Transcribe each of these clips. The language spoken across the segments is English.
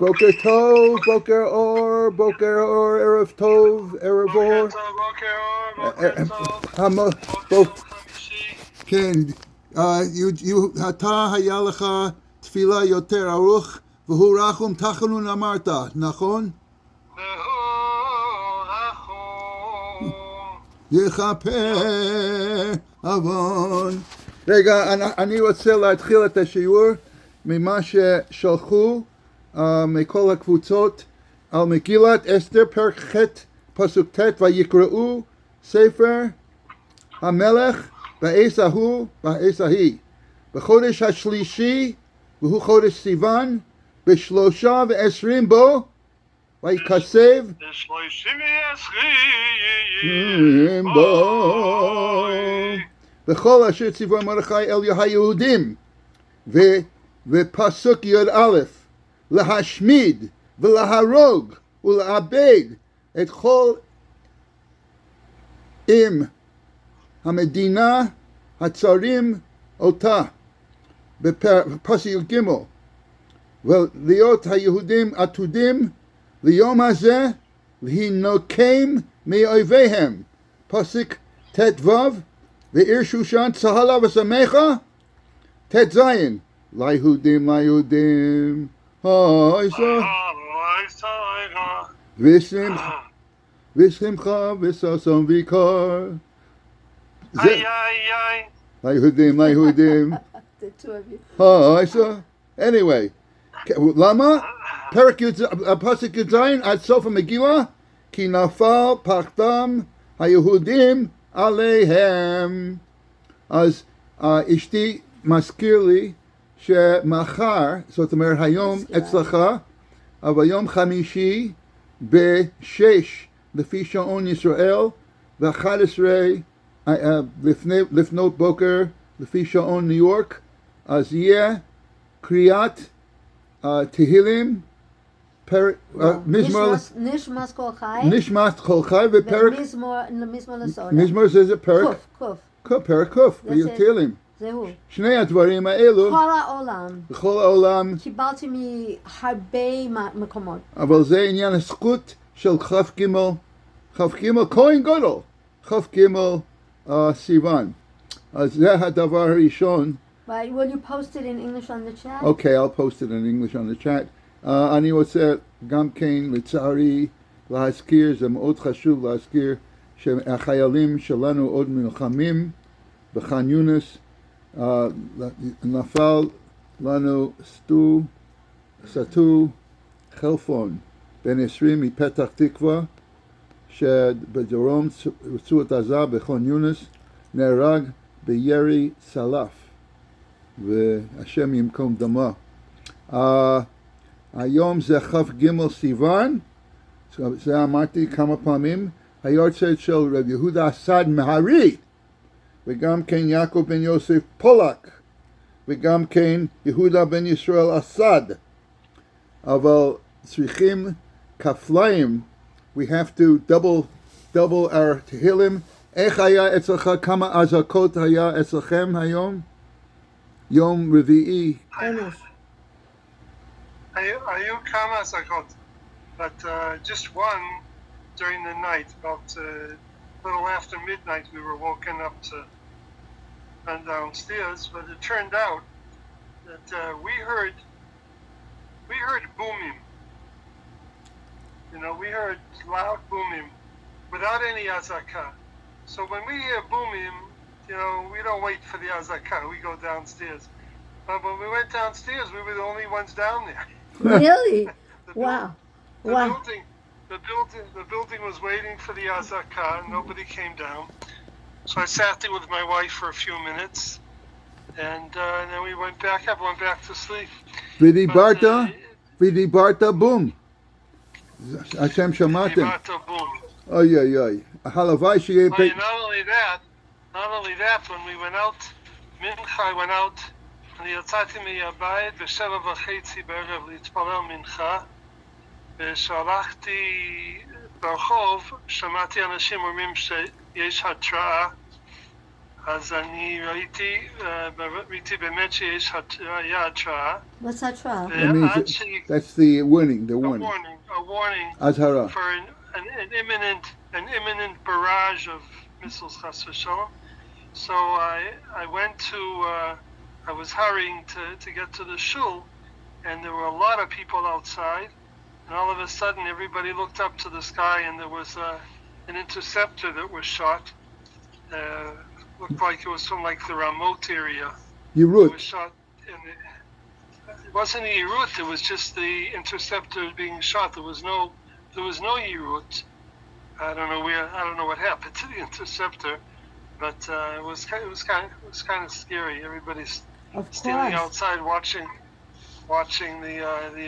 בוקר טוב, בוקר אור, בוקר אור, ערב טוב, ערב אור. בוקר חמישי. כן, אתה היה לך תפילה יותר ארוך, והוא רחום תחנון אמרת, נכון? והוא רחום. יכפר עוון. רגע, אני רוצה להתחיל את השיעור ממה ששלחו מכל הקבוצות על מגילת אסתר, פרק ח' פסוק ט', ויקראו ספר המלך בעת ההוא בעת ההיא בחודש השלישי, והוא חודש סיוון, ב23 בו ויקסב בו וכל אשר ציוו מרדכי אל היהודים. ופסוק י"א, להשמיד ולהרוג ולאבד את כל עם המדינה הצרים אותה, בפסוק ג', ולהיות היהודים עתודים ליום הזה להינקם מאויביהם, פסוק ט"ו, ועיר שושן צהלה ושמחה, ט"ז, ליהודים ושמחה וששון ויקר. ליהודים anyway, למה? פסוק י"ז עד סוף המגילה, כי נפל פחדם היהודים עליהם. אז אשתי מזכיר לי שמחר, זאת אומרת היום אצלך, אבל יום חמישי ב6 לפי שעון ישראל, ו11 לפנות בוקר לפי שעון ניו יורק, אז יהיה קריאת תהילים, נשמת כל חי ופרק מזמור זה פרק קוף תהילים. שני הדברים האלו בכל העולם קיבלתי מהרבה מקומות, אבל זה עניין הזכות של כ"ג כהן גדול, כ"ג סיוון. אז זה הדבר הראשון. But will you post it in English on the chat? Okay, I'll post it in English on the chat. אני רוצה גם כן לצערי להזכיר, זה מאוד חשוב להזכיר שהחיילים שלנו עוד נלחמים בח'אן יונס. נפל לנו סטו חלפון בן 20 מפתח תקווה שבדרום רצועת עזה בח'אן יונס, נהרג בירי צלף, והשם ימקום דמו. היום זה כ"ג סיוון, זה אמרתי כמה פעמים, היורצייט של רב יהודה אסד מהרי, וגם כן יעקב בן יוסף פולק, וגם כן יהודה בן ישראל אסד. אבל צריכים כפליים, we have to double our תהילים. איך היה אצלך, כמה אזעקות היה אצלכם היום? יום רביעי. היו כמה אזעקות, but just one during the night, about a little after midnight we were woken up to run downstairs, but it turned out that we heard booming. You know, we heard loud booming without any azaka. So when we hear booming, you know, we don't wait for the azaka, we go downstairs. But when we went downstairs, we were the only ones down there. Really? Wow. Wow. The building was waiting for the azaka, and nobody came down. So I sat there with my wife for a few minutes, and then we went back up, went back to sleep. ודיברת בום. השם שמעתם. דיברת בום. אוי אוי אוי. הלוואי שיהיה... Not only that, when we went out, Mincha, I went out, אני יצאתי מהבית ב7:30 בערב להתפלל מנחה, ושהלכתי ברחוב, שמעתי אנשים אומרים שיש התראה, אז אני ראיתי באמת היה התראה. What's that trial? That means that's the warning, the warning. A warning Azhara. for an imminent barrage of missiles, chas v'shalom. So I went to, I was hurrying to get to the shul, and there were a lot of people outside, and all of a sudden everybody looked up to the sky, and there was an interceptor that was shot. Looked like it was from like the Ramot area. It was Yerut. shot, and it wasn't a Yerut. It was just the interceptor being shot. There was no Yerut. I don't know what happened to the interceptor, but it was kind of scary. Everybody's Of standing course. outside watching the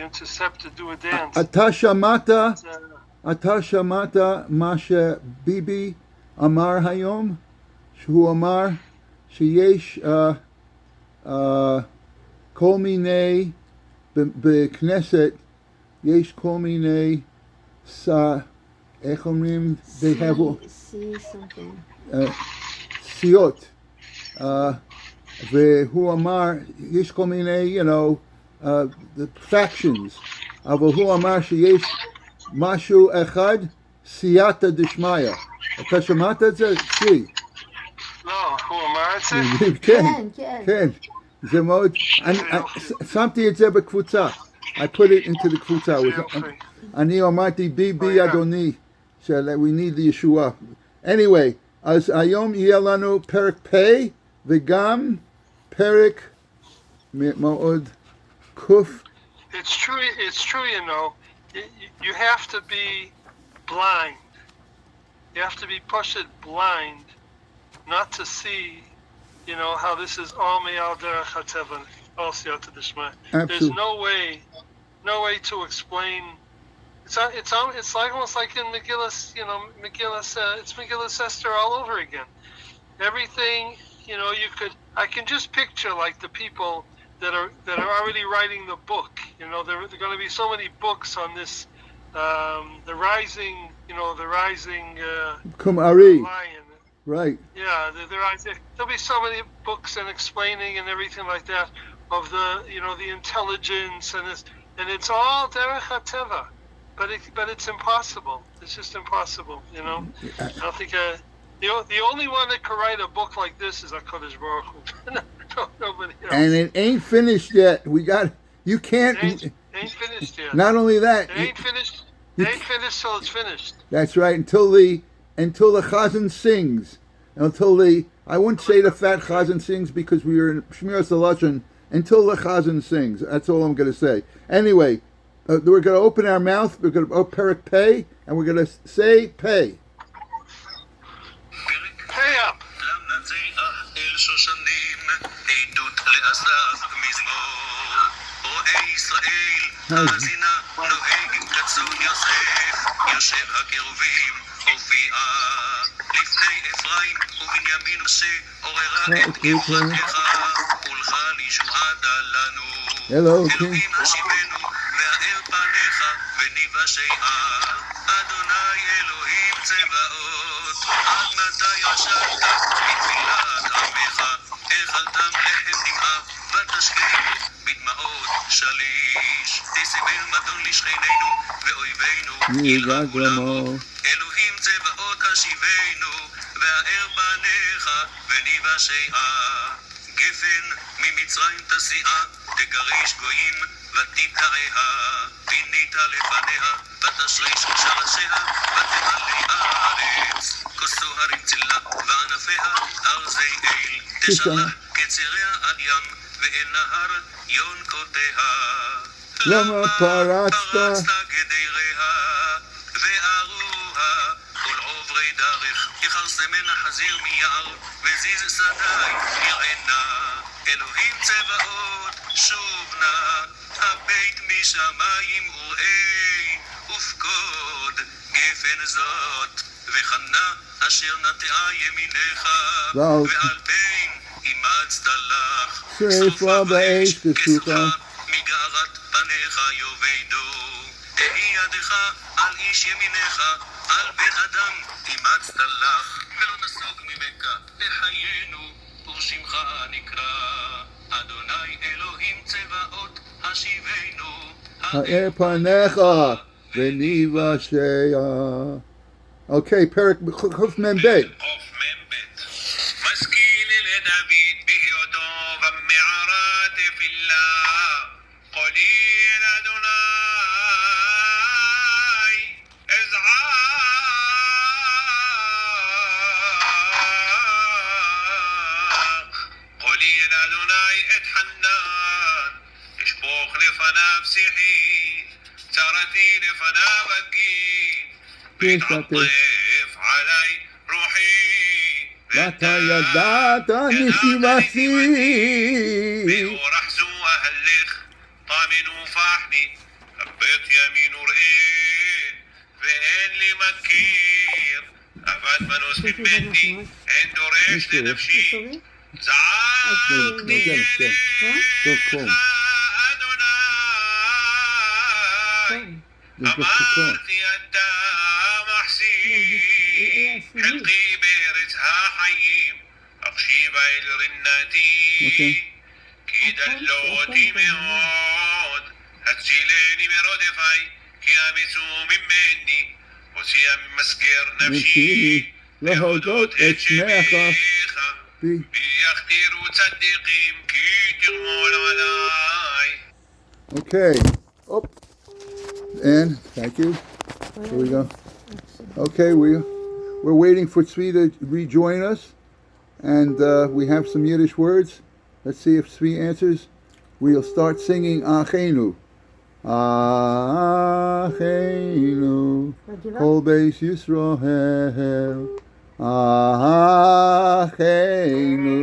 interceptor do a dance. אתה שמעת מה שביבי אמר היום? שהוא אמר שיש כל מיני, בכנסת יש כל מיני, איך אומרים? They have See something. סיעות. והוא אמר, יש כל מיני, the factions, אבל הוא אמר שיש משהו אחד, סייעתא דשמיא. אתה שמעת את זה? שי. לא, הוא אמר את זה? כן, כן. כן. זה מאוד, שמתי את זה בקבוצה. I put it into the קבוצה. אני אמרתי ביבי אדוני, we need the ישועה. Anyway, אז היום יהיה לנו פרק פ' וגם פרק מאוד קוף. It's true, you have to be blind. You have to be pushed blind not to see, how this is all me'al derech hateva, all siyata d'shma. There's no way to explain. It's like almost like in Megillus, it's Megillus Esther all over again. Everything, I can just picture like the people that are already writing the book. There are going to be so many books on this, the rising Kumari. lion. Right. Yeah, there'll be so many books and explaining and everything like that of the intelligence and this, and it's all derech hateva, but it's impossible. It's just impossible. I don't think the only one that could write a book like this is HaKadosh Baruch Hu. Nobody else. And it ain't finished yet. You can't. Ain't finished yet. Not only that. It ain't finished. It ain't finished till it's finished. That's right. Until the Chazan sings. I wouldn't say the fat Chazan sings because we are in Shmirat Hashon. Until the Chazan sings. That's all I'm going to say. Anyway, we're going to open our mouth. We're going to open Perek Pei, and we're going to say Pei. Pay up. האזינה נוהג עם כצאן יוסף, יושב הקרובים הופיעה לפני אפרים ובנימין משה עוררה את גבורתך ולך לישועתה לנו. אלוהים השיבנו והאר פניך וניוושעה. אדוני אלוהים צבאות, עד מתי ישבת בתפילת עמך, אכלתם לחם דמעה ותשקיעו בדמעות שליש. תשימנו מדון לשכנינו ואויבינו ילעגו לנו. אלוהים צבאות השיבנו והאר פניך וניוושעה. גפן ממצרים תסיעה תגרש גויים ותטעיה. פינית לפניה ותשריש שרשיה ותמלא הארץ. כוסו הרים צילה וענפיה ארזי אל. תשלח קציריה עד ים ואל נהר יונקותיה. למה פרצת גדריה וארוה כל עוברי דרך יכרסמנה חזיר מיער וזיז שדי ירענה. אלוהים צבאות שוב נא הבית משמיים וראה ופקוד גפן זאת וחנה אשר נטעה ימינך ועל בין אימצת לך שרפה באש כסוכה מגערת פניך יאבדו. תהי ידך על איש ימינך על בן אדם אימצת לך ולא נסוג ממך לחיינו בשמך נקרא, אדוני אלוהים צבאות השיבנו, האר פניך וניוושע. אוקיי, פרק קמ"ב. משכיל לדוד בהיותו במערה תפילה, קולי אל אדוני אזעק, קולי אל אדוני אתחנן, אשפוך לפניו שיחי, צרתי לפניו אגיד, ויתעטף עלי רוחי, ואתה ידעת נשיבתי. באורח זו אהלך, טמן ופחני, כבט ימין וראה, ואין לי מכיר, אבד מנוס ממני, אין דורש לנפשי, זעקתי אליך אדוני, אמרתי אתה מחסין, חלקי בארץ החיים, אקשיבה אל רנתי, כי דלותי מאוד, הצילני מרודפי, כי אמיצו ממני, הוציאה ממסגר נפשי, להודות את שמך, ויחתירו צדיקים, כי תרמול עליי. Okay. Oh. And thank you. Here we go. Okay, we're waiting for Tzvi to rejoin us, and we have some Yiddish words. Let's see if Tzvi answers. We'll start singing Achenu. Achenu, Kol Beis Yisrael. Achenu,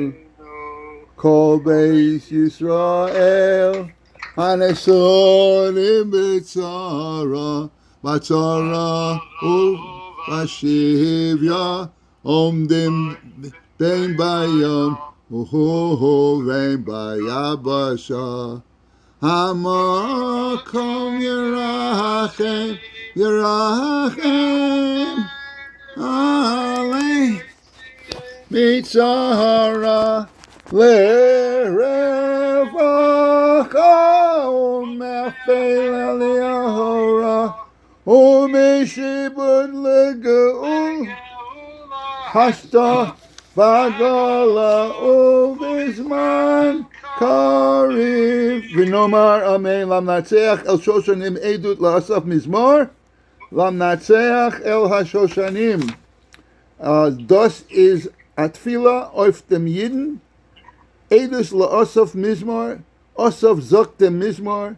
Kol Beis Yisrael. Hanesonim b'tzara, b'tzara ובשביה, עומדים בין בים ובין ביבשה. המקום ירחם, ירחם עלי מצרה לרווחה ומאפל על יהורה ומשעבוד לגאול חשתה בגולה ובזמן קריב ונאמר אמן. למנצח אל שושנים עדות לאסף מזמור, למנצח אל השושנים. Das is a tefillah auf dem Yidden. Edus la'asaf mizmor, asaf zok dem mizmor.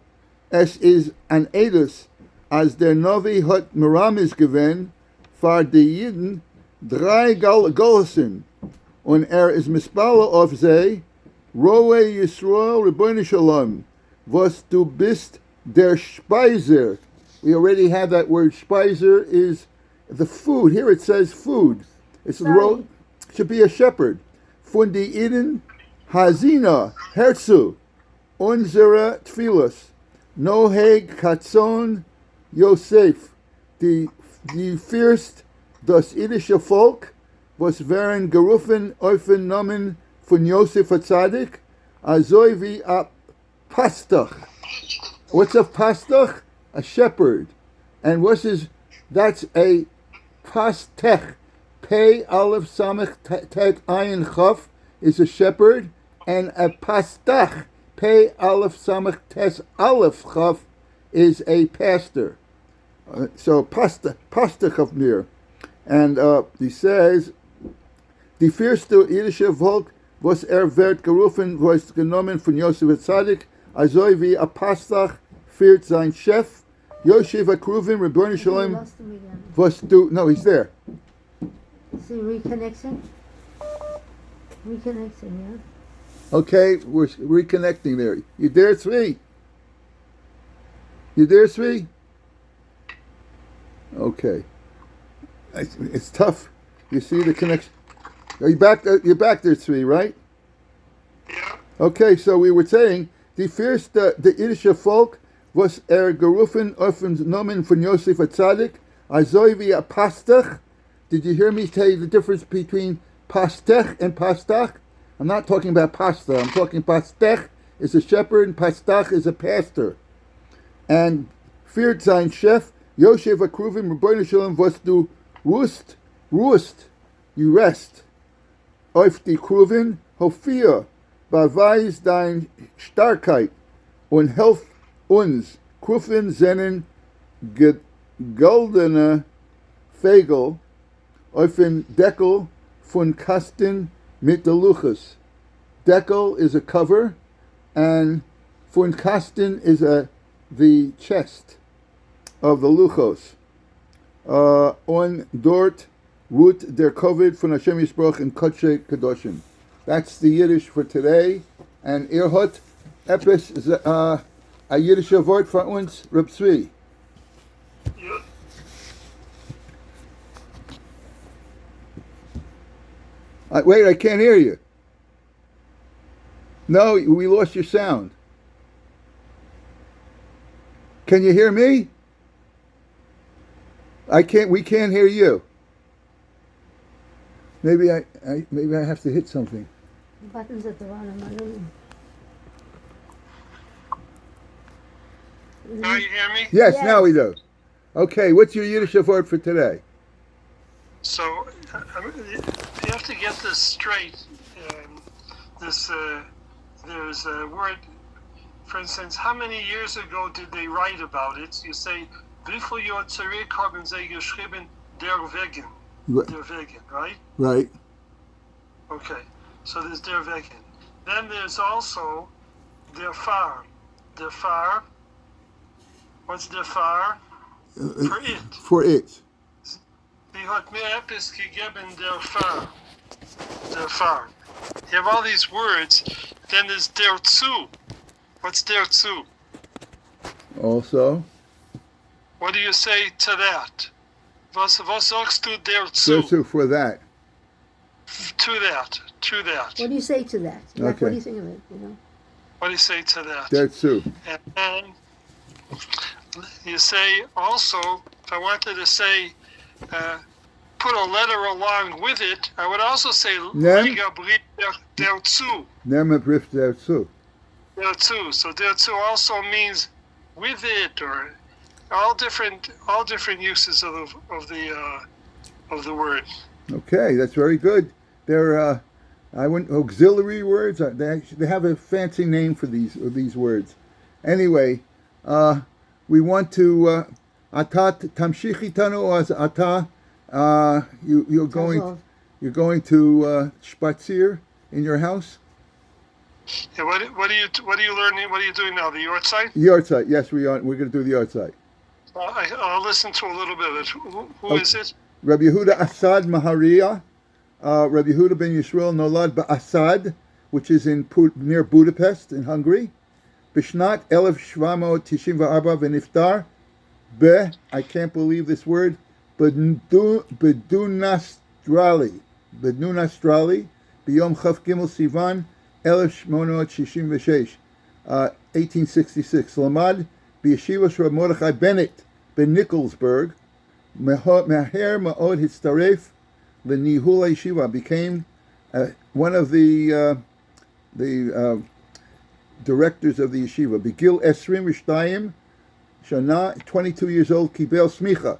Es is an edus, as der Novi hat Meramis gewen, far de Yidden 3 Golosen. Und is mispala auf sie, Roe Yisrael Ribono Shalom, was du bist der Speiser. We already have that word. Speiser is the food. Here it says food. It's the road. Should be a shepherd. Von die Iden Hazina Herzu unsere Tfilos Noheg Katzon Yosef. Die fürst das idische Volk was wären gerufen offen Namen von Yosef Hatzadik azoi wie a Pastach. What's a Pastach? A shepherd. And that's a Pastech. Pei Aleph Samech Tet Ayin Chaf is a shepherd, and a Pastach, Pei Aleph Samech Tes Aleph Chaf is a pastor. So Pastach of Mir. And he says, die fürste irische Volk, was wird gerufen, was genommen von Yosef Hatzadik, also wie a Pastach führt sein Chef, Yosef Akruvim, Ribono Shalom, was do, no, he's there. See, reconnection? Reconnection, yeah? Okay, we're reconnecting there. You there, Tzvi? You there, Tzvi? Okay. It's tough. You see the connection. Are you back? You're back there, Tzvi, right? Yeah. Okay, so we were saying, the first, the idische Volk, was gerufen offen Nomen von Yosef Hatzadik, azoi wie a Pastach. Did you hear me tell you the difference between Pastech and Pastach? I'm not talking about pasta. I'm talking pastech is a shepherd and pastach is a pastor. And viert sein Chef, Yoshev Akruvim, Rebbeinu Shalom, was du ruhst, you rest. Auf die Kruvin, Hofia, beweis dein Starkheit und helf uns. Kruvin seinen goldene Fegel auf den Deckel von Kasten mit der Luchas. Deckel is a cover, and von Kasten is the chest of the Luchos. On dort ruht der Kovid von Hashem Yisroch in Kodshe Kadoshim. That's the Yiddish for today. And hat etwas a Yiddische Wort für uns, Reb Tzvi. Yeah. Wait, I can't hear you. No, we lost your sound. Can you hear me? We can't hear you. Maybe I have to hit something. The buttons at the bottom. I don't know. Now you hear me? Yes, Yes. now we do. Okay, what's your Yiddish word for today? So you have to get this straight. There's a word, for instance, how many years ago did they write about it? You say, wie viel Jahr zurück haben sie geschrieben, der Wegen. Der Wegen, right? Right. Okay, so there's der Wegen. Then there's also der Fahr. Der Fahr. What's der Fahr? For it. For it. Die hat mir etwas gegeben, der Fahr. Der Fahr. You have all these words. Then there's der zu. What's der zu? Also. What do you say to that? Was sagst du der zu? So for that. To that. What do you say to that? Like, Okay. what do you think of it? You know? What do you say to that? Dertzu. And then you say also, if I wanted to say, put a letter along with it, I would also say Nem? der zu. Nema brief dertzu. Der zu. So der zu also means with it, or all different uses of the word. Okay, that's very good. They're auxiliary words. They have a fancy name for these words. Anyway, we want to atat tamshich itanu as ata. You're going to spazier in your house. Yeah, what are you learning? What are you doing now? The Yortzeit? Yortzeit. Yes, we are. We're going to do the Yortzeit. I'll listen to a little bit of it. Who is it? Rabbi Yehuda Asad Maharia. Rabbi Yehuda ben Yisrael Nolad Ba'asad, which is near Budapest in Hungary. Bishnat 1794 v'niftar I can't believe this word, Bedunastrali, Biyom Chav Gimel Sivan 1866, 1866. Lamad B'yeshiva Rav Mordechai Bennett ben Nikolsburg. Meher Ma'od Hitzaref L'Nihul Yeshiva, became one of the directors of the yeshiva. Begil Esrim Rishtayim Shana, 22 years old, Kibel Smicha.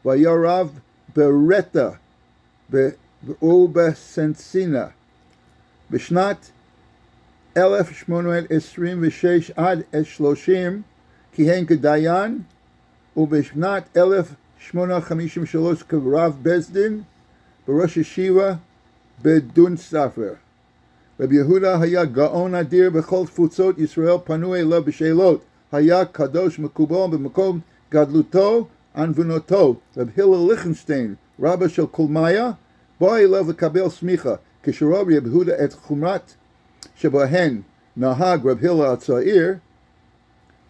Vayarav Beretta Be'oba Sensina. Bishnat 1826 ad 30 Kihen Kedayan. Ubishhnat 1853 Karav Bezdin. Baruch Yeshiva Bedun Safer. Rabbi Yehuda Haya Gaon Adir Bechol Tfutzot Yisrael Panu Elav B'Sheilot Haya Kadosh Mekubal B'Makom Gadluto Anvunoto. Rabbi Hillel Lichtenstein Rabba Shel Kulmaya Bo Elav L'Kabel Smicha Kisharov Rabbi Yehuda Et Chumrat Shebahen Nahag Rabbi Hillel Atzair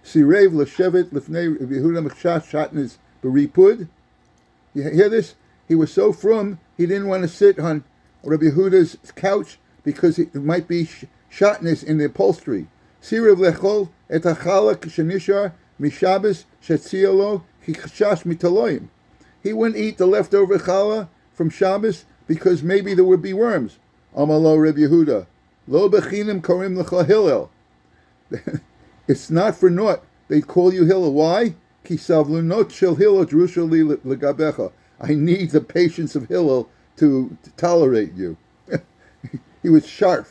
Sirev L'Shevet L'Fnei Rabbi Yehuda Mechshash Shatnez B'Ripud. You hear this? He was so frum, he didn't want to sit on Rabbi Yehuda's couch because it might be shatnez in the upholstery. Sirav lechol et hachalak shenishar mishabes shetzialo hichashash mitaloyim. He wouldn't eat the leftover challah from Shabbos because maybe there would be worms. Amalo Rabbi Yehuda, Lo bechinim korim lecha Hillel. It's not for naught. They call you Hillel. Why? Ki savlunot shel Hillel drusha li legabecha. I need the patience of Hillel to tolerate you. He was sharp.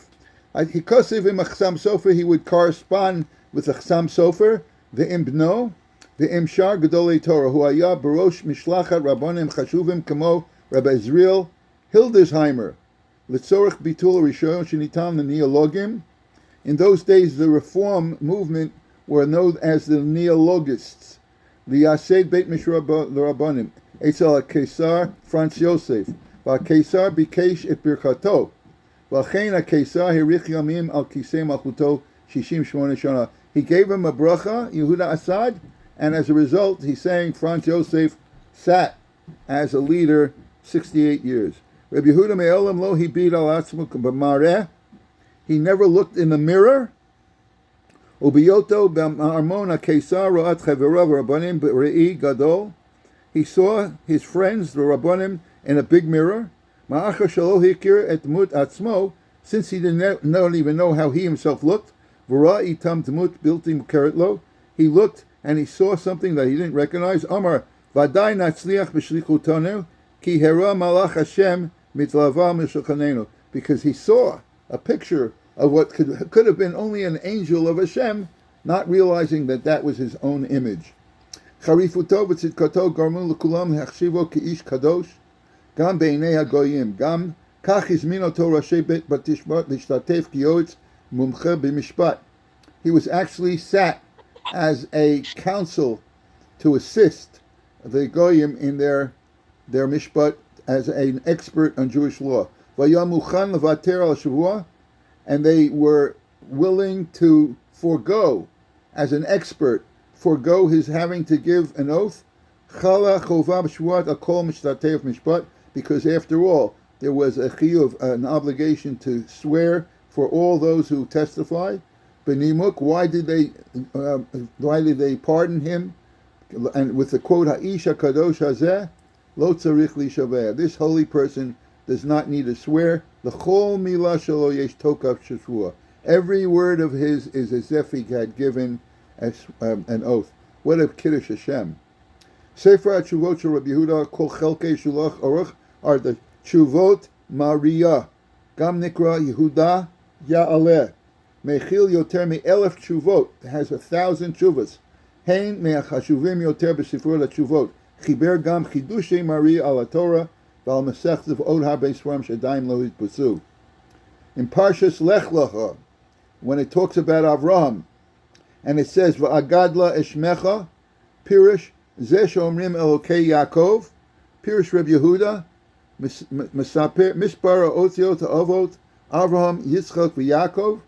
He would correspond with the Chassam Sofer, the Imbno, the Imshar Gedolei Torah, who haya barosh mishlachat rabbanim chashuvim kamo Rabbi Israel Hildesheimer, Litzorach bitul rishon shenitam the neologim. In those days, the Reform movement were known as the Neologists. The Yased Beit Mishra L'Rabbanim, Eitzel HaKesar Franz Yosef, VaKesar Bikesh et Birchato, VaChein HaKesar Hirich Yamim Al Kisei Malchuto Shishim Shmona Shana. He gave him a bracha, Yehuda Assad, and as a result, he's saying Franz Yosef sat as a leader 68 years. Rabbi Yehuda Me'olam Lo Hibid Al Atzmo B'Mareh. He never looked in the mirror. Ubiyoto b'armon HaKesar ro'at cheverav rabbanim b're'i gadol. He saw his friends, the rabbanim, in a big mirror. Ma'acha shelo hikir et dmut atzmo, since he didn't even know how he himself looked. V'ra itam dmut bilti mukeret lo. He looked and he saw something that he didn't recognize. Amar vaday natzliach b'shlichutanu ki hera malach Hashem mitlava mishulchanenu. Because he saw a picture of what could have been only an angel of Hashem, not realizing that that was his own image. Charifuto v'tzidkato garmu l'kulam hachshivo k'ish kadosh, gam beinei hagoyim, gam kach izminoto rashi bet batishmat l'shtatef kiyotz mumche b'mishpat. He was actually sat as a counsel to assist the goyim in their mishpat as an expert on Jewish law. Vayamuchan levater al shavua, and they were willing to forego, as an expert, forego his having to give an oath, chala chovav shvuat akol mishtatev mishpat, because after all, there was a chiyuv, an obligation to swear for all those who testify. Benimuk, why did they pardon him? And with the quote, Ha'isha kadosh hazeh, lo tzarich li shaveh. This holy person does not need to swear. L'chol milah shelo yesh tokav sheshua. Every word of his is as if he had given an oath. What a kiddush Hashem. Sefer HaTshuvot shel Rabbi Yehuda kol chelkei shulach aruch are the Tshuvot Maria. Gam nikra Yehuda Ya'aleh. Mechil yoter me-elef tshuvot. It has 1,000 tshuvos. Hein me'achashuvim yoter b'sifrot HaTshuvot. Chiber gam chidushei Maria al Torah. In Parshas Lech Lecha, when it talks about Avraham, and it says Va'agadla eshmecha, Pirish Zeh Shomrim Elokei Yaakov, Pirish Reb Yehuda, Mispara Otziot Avot, Avraham, Yitzchak, Yaakov.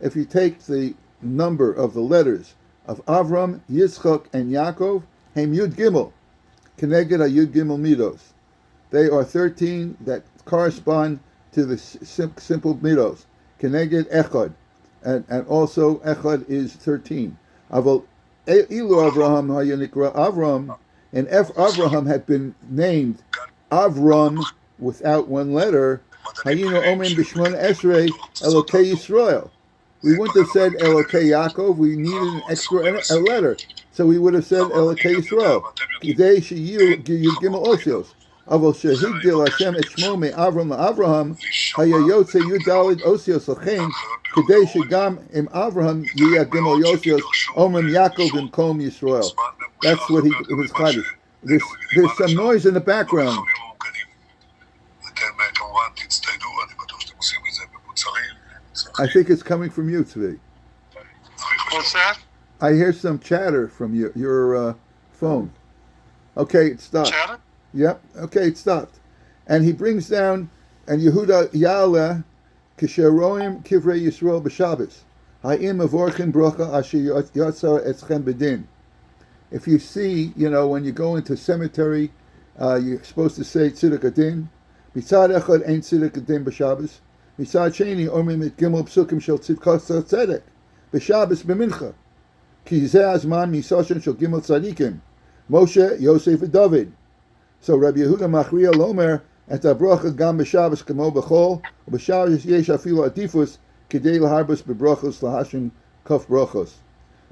If you take the number of the letters of Avram, Yitzchak, and Yaakov, Hem Yud Gimel, Keneged Yud Gimel Midos. They are 13 that correspond to the simple midos. Keneged Echad. And also Echad is 13. Aval Ilu Avraham Hayanikra Avram, and if Avraham had been named Avram without one letter, Hayinu Omen Bishmon Esrei Elokei Yisrael. We wouldn't have said Elokei Yaakov, we needed an extra a letter. So we would have said Elokei Yisrael. Kidei Sheyu Gimel Osios. Aval Shehigdil Hashem et Shmo me Avram LaAvraham Hayayotze Yudalid Osios Lachein Kidei Shegam im Avraham Yiyah Gimel Yosios Omrim Yaakov im Kom Yisrael. That's what it was chadish. There's some noise in the background. I think it's coming from you today. What's that? I hear some chatter from your phone. Okay, it stopped. Chatter? Yep. Okay, it stopped. And he brings down, and Yehuda Ya'aleh, Kisheroim Kivrei Yisrael B'Shabbos. Ha'im avorchin brocha asher yatzar etzchem bedin. If you see, when you go into cemetery, you're supposed to say tziduk adin. Mitzad echad ain't tziduk adin b'Shabbos. Mitzad sheni omrim et gimel psukim shel tzidkas tzedek. B'Shabbos b'mincha. Ki zeh azman misoshen shel gimel tzadikim. Moshe, Yosef, and David. So Rabbi Yehuda Machriya Lomer at the bracha gam b'Shabbos kamo b'chol b'Shabbos yesh afilu adifus Kidei laharbus bebrachos lahashim kaf brachos.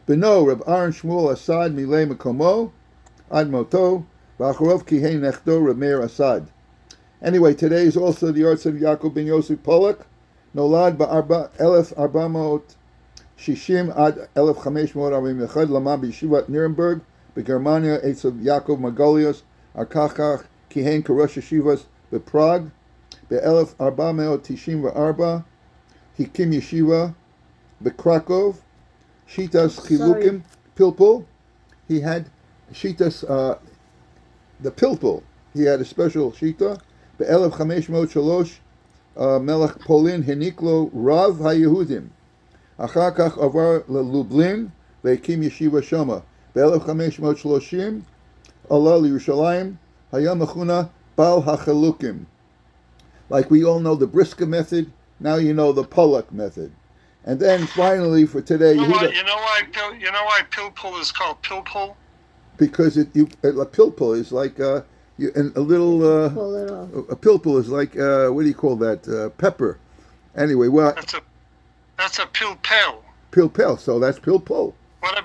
Beno Reb Aaron Shmuel Asad Milei Mekomo Ad Moto V'acharov Kihei Nechdo Reb Meir Asad. Anyway, today is also the yahrzeit of Yaakov ben Yosef Polak. Nolad ב-1460 עד 1541 למד בישיבת נירנברג בגרמניה אצל יעקב מרגליוס, אחר כך כיהן כראש ישיבה בפראג. ב-1494 הקים ישיבה בקרקוב, שיטס חילוקים, pilpul. He had shitas, the pilpul. He had a special shita. ב-1503 מלך פולין העניק לו רב היהודים. אחר כך עבר ללובלין והקים ישיבה שמה. ב-1530 עלה לירושלים, היה מכונה בעל החלוקים. Like we all know the Brisker method, now you know the Pollock method. And then finally for today, You know why pilpul is called pilpul? because a pilpul is like a little Pull it off. a pilpul is like what do you call that? Pepper. Anyway, well, That's a pilpel. pilpel. So that's pilpul. What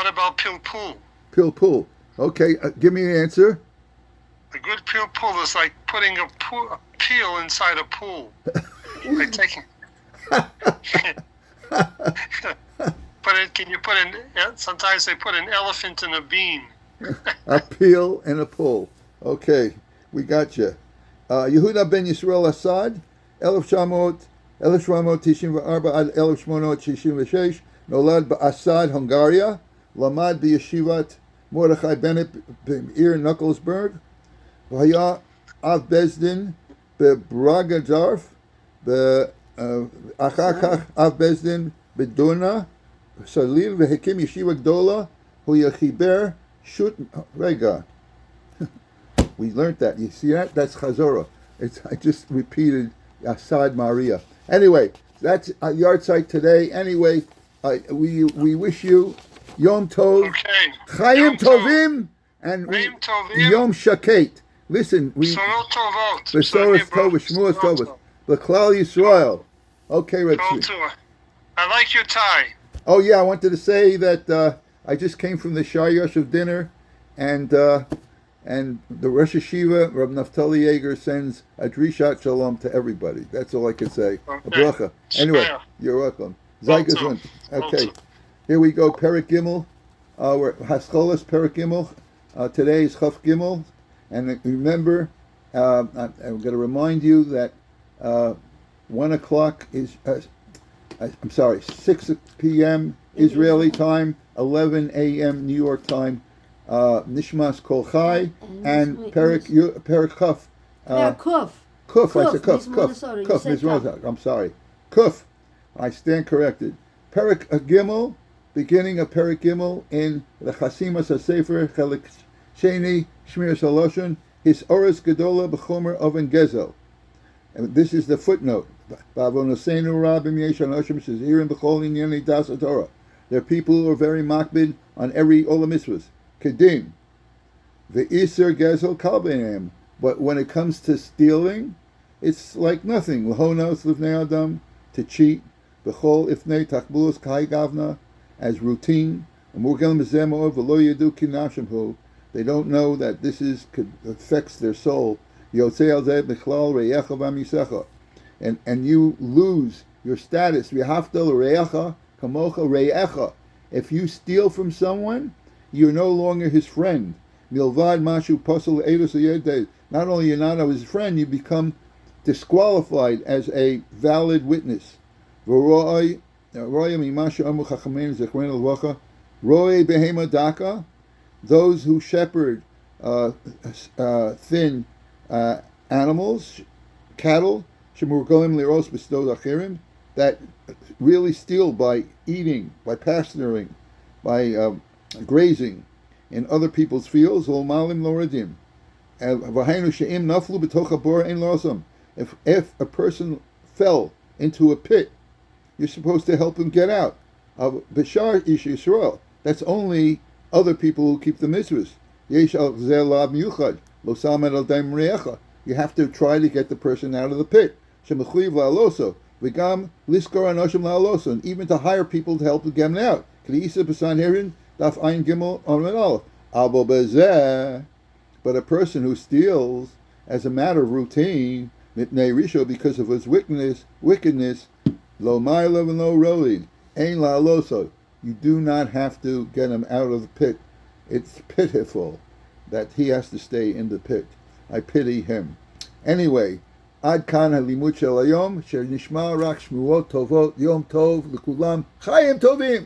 about pilpul? Pilpul. Okay, give me an answer. A good pilpul is like putting a peel inside a pool. Like taking. Sometimes they put an elephant in a bean. A peel and a pull. Okay, we got you. Yehuda ben Yisrael Asad, 1794 עד 1866, נולד באסד, הונגריה, למד בישיבת מרדכי בנט בעיר נוקלסברג, והיה אב בית דין בברגדורף, אחר כך אב בית דין בדונה, סליל, והקים ישיבה גדולה, הוא יחיבר רגע. We learned that. You see that? That's Chazorah. I just repeated Asad Maria. Anyway, that's a yahrzeit today. Anyway, we wish you Yom Tov, Okay. Chaim Yom Tov. Tovim, and Chaim Tovim. Yom Shaket. Listen, Sorot Tovot. Besoros Tov, Shmuos Tov, L'Klal Yisrael. Okay, Reb Kol Shmuel. Tovah. I like your tie. Oh yeah, I wanted to say that I just came from the Shar Yoshev dinner, and the Rosh Hashiva, Reb Naftali Yeager, sends a Drishat Shalom to everybody. That's all I can say. A bracha. Anyway, Shmeya. you're welcome. Well Zaygasund. done. Okay, here we go. Perik Gimel. We're Hascholas Perik Gimel. Today is Chaf Gimel, and remember, I'm going to remind you that 1 o'clock is. 6 p.m. Israeli time, 11 a.m. New York time. Nishmas Kol Chai and Perik Chaf. Kuf. Kuf, I said Kuf. Minnesota. You Kuf, said Minnesota. I'm sorry. Kuf. I stand corrected. Perik Gimel, beginning of Perik Gimel in the Chasimas HaSefer, Chelik Sheni, Shmiras Haloshon, His Oris Gedola B'chomer Oven Gezel. And this is the footnote. There are people who are very makbid on every Olam Mitzvahs. Kedim. The Iser Gezel Kalbenem. But when it comes to stealing, it's like nothing. L'honos Livnei Adam, to cheat. B'chol Ifnei Tachbulos Kai Gavna, as routine. They don't know that this affects their soul. And you lose your status. If you steal from someone, you're no longer his friend. Not only you're not his friend, you become disqualified as a valid witness. Those who shepherd thin animals, cattle, that really steal by eating, by pasturing, by grazing in other people's fields. If a person fell into a pit, you're supposed to help him get out. That's only other people who keep the mitzvahs. You have to try to get the person out of the pit. V'gam liskor anoshim la'aloso, and even to hire people to help get them out. K'li'isa b'sanherin daf ein gimel amud aleph. Abo bezeh, but a person who steals as a matter of routine, mipnei risho, because of his wickedness, lo ma'ila and lo rolin, ein la'aloso. You do not have to get him out of the pit. It's pitiful that he has to stay in the pit. I pity him. Anyway, Ad kan halimut shel hayom, shenishma rak shmuot tovot, yom tov, l'kulam, chayim tovim.